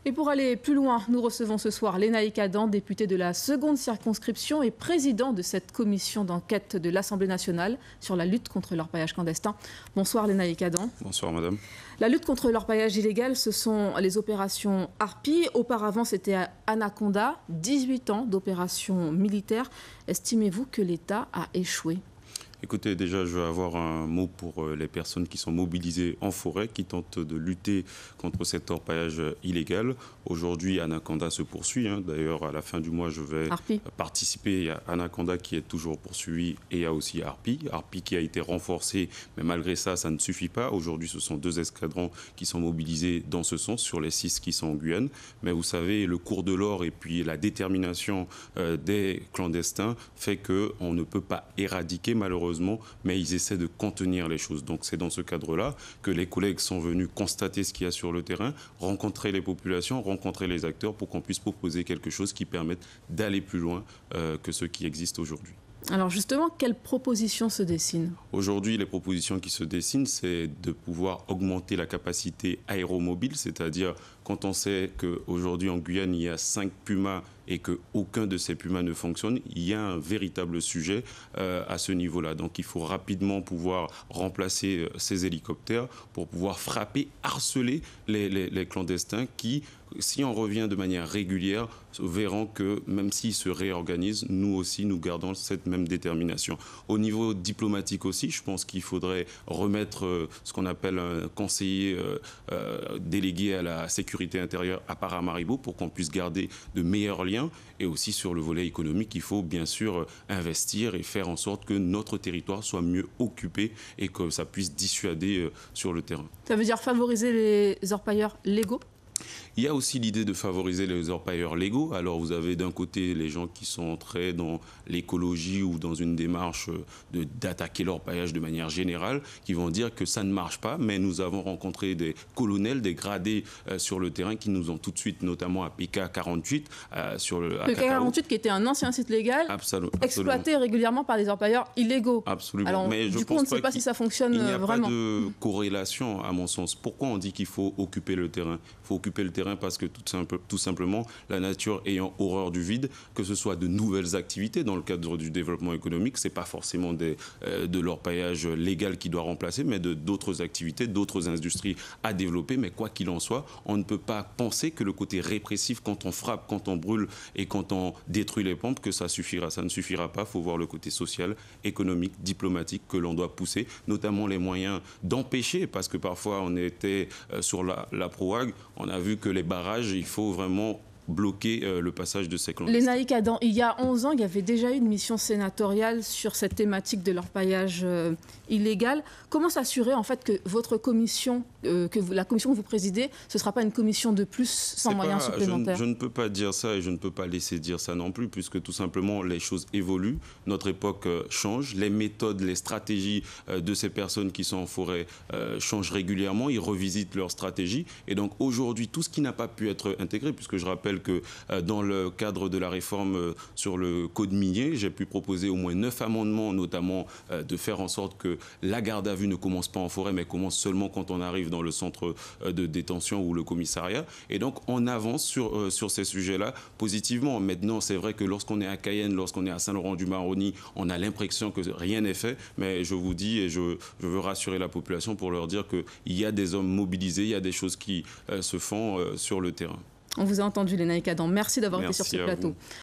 Et pour aller plus loin, nous recevons ce soir Lénaïck Adam, député de la 2e circonscription et président de cette commission d'enquête de l'Assemblée nationale sur la lutte contre l'orpaillage clandestin. Bonsoir Lénaïck Adam. Bonsoir madame. La lutte contre l'orpaillage illégal, ce sont les opérations Harpie. Auparavant, c'était Anaconda, 18 ans d'opérations militaires. Estimez-vous que l'État a échoué ? Écoutez, déjà, je veux avoir un mot pour les personnes qui sont mobilisées en forêt, qui tentent de lutter contre cet orpaillage illégal. Aujourd'hui, Anaconda se poursuit. D'ailleurs, à la fin du mois, je vais participer. Il y a Anaconda qui est toujours poursuivi et il y a aussi Harpie. Harpie qui a été renforcé, mais malgré ça, ça ne suffit pas. Aujourd'hui, ce sont 2 escadrons qui sont mobilisés dans ce sens, sur les 6 qui sont en Guyane. Mais vous savez, le cours de l'or et puis la détermination des clandestins fait qu'on ne peut pas éradiquer, malheureusement, mais ils essaient de contenir les choses. Donc c'est dans ce cadre-là que les collègues sont venus constater ce qu'il y a sur le terrain, rencontrer les populations, rencontrer les acteurs pour qu'on puisse proposer quelque chose qui permette d'aller plus loin que ce qui existe aujourd'hui. Alors justement, quelles propositions se dessinent ? Aujourd'hui, les propositions qui se dessinent, c'est de pouvoir augmenter la capacité aéromobile, c'est-à-dire quand on sait qu'aujourd'hui en Guyane, il y a 5 Pumas et qu'aucun de ces Pumas ne fonctionne, il y a un véritable sujet à ce niveau-là. Donc il faut rapidement pouvoir remplacer ces hélicoptères pour pouvoir frapper, harceler les clandestins qui, si on revient de manière régulière, verront que même s'ils se réorganisent, nous aussi, nous gardons cette même détermination. Au niveau diplomatique aussi, je pense qu'il faudrait remettre ce qu'on appelle un conseiller délégué à la sécurité intérieure à Paramaribo pour qu'on puisse garder de meilleurs liens. Et aussi sur le volet économique, il faut bien sûr investir et faire en sorte que notre territoire soit mieux occupé et que ça puisse dissuader sur le terrain. Ça veut dire favoriser les orpailleurs légaux ? Il y a aussi l'idée de favoriser les orpailleurs légaux. Alors vous avez d'un côté les gens qui sont entrés dans l'écologie ou dans une démarche d'attaquer l'orpaillage de manière générale, qui vont dire que ça ne marche pas, mais nous avons rencontré des colonels, des gradés sur le terrain qui nous ont tout de suite, notamment à PK48, sur le PK48 qui était un ancien site légal, exploité régulièrement par des orpailleurs illégaux. Absolument. Alors, mais du coup, on ne sait pas si ça fonctionne vraiment. Il n'y a pas de corrélation, à mon sens. Pourquoi on dit qu'il faut occuper le terrain ? Il faut occuper le terrain parce que tout simplement, la nature ayant horreur du vide, que ce soit de nouvelles activités dans le cadre du développement économique, ce n'est pas forcément de l'orpaillage légal qui doit remplacer, mais d'autres activités, d'autres industries à développer. Mais quoi qu'il en soit, on ne peut pas penser que le côté répressif, quand on frappe, quand on brûle et quand on détruit les pompes, que ça suffira. Ça ne suffira pas. Il faut voir le côté social, économique, diplomatique que l'on doit pousser, notamment les moyens d'empêcher, parce que parfois on était sur la PROAG, on a vu que les barrages, il faut vraiment bloquer le passage de ces clandestins. Lénaïck Adam, il y a 11 ans, il y avait déjà eu une mission sénatoriale sur cette thématique de l'orpaillage illégal. Comment s'assurer en fait que votre commission, la commission que vous présidez, ce ne sera pas une commission de plus sans moyens supplémentaires ? Je ne peux pas dire ça et je ne peux pas laisser dire ça non plus, puisque tout simplement les choses évoluent, notre époque change, les méthodes, les stratégies de ces personnes qui sont en forêt changent régulièrement, ils revisitent leurs stratégies. Et donc aujourd'hui, tout ce qui n'a pas pu être intégré, puisque je rappelle que dans le cadre de la réforme sur le code minier, j'ai pu proposer au moins 9 amendements, notamment de faire en sorte que la garde à vue ne commence pas en forêt, mais commence seulement quand on arrive dans le centre de détention ou le commissariat. Et donc, on avance sur ces sujets-là positivement. Maintenant, c'est vrai que lorsqu'on est à Cayenne, lorsqu'on est à Saint-Laurent-du-Maroni, on a l'impression que rien n'est fait. Mais je vous dis, et je veux rassurer la population pour leur dire qu'il y a des hommes mobilisés, il y a des choses qui se font sur le terrain. On vous a entendu, Lénaïck Adam. Merci d'avoir été sur ce plateau.